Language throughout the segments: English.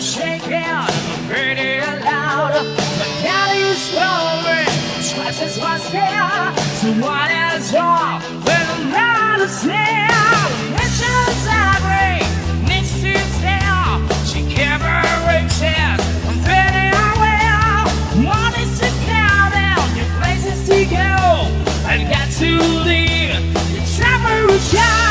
shaking pretty loud. My cat is blowing, scratches my skin. So what is wrong with another snail? It's just angry, needs to tell. She kept her riches, I'm pretty well. Money's to count out, your places to go. I got to leave, it's time to shout.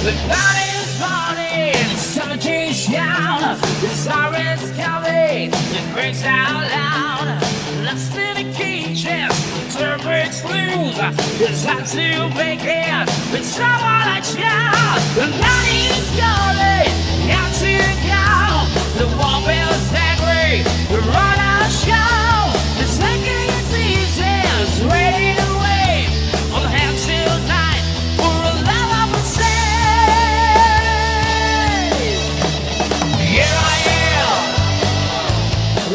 The body's morning, 17 shout. The sirens coming, the breaks out loud. Lost in the cages, the turn breaks loose. It's time to make it with someone like you. The night is calling, out to go. The warfare's angry, the runner show. The second is easy, it's ready to wave. On the hand tonight, for a love of a say. Here I am,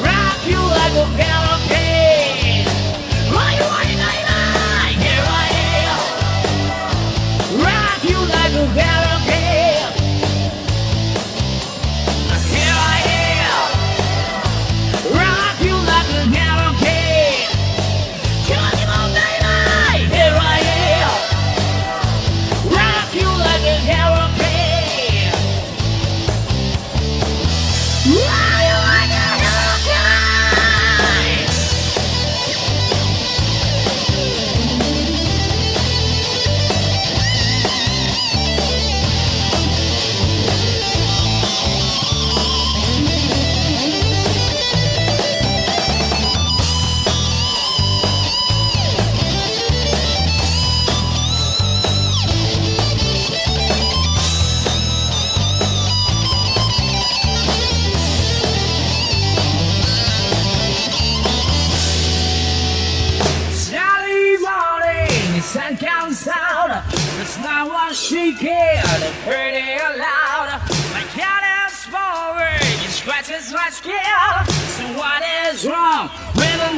rock you like a hurricane. Here I am, rock you like a hurricane. Here I am, rock you like a hurricane. Come on, baby. Here I am, rock you like a hurricane. Sun comes out, it's not what she cared, pretty loud. My cat is forward, it scratches my skin. So what is wrong with a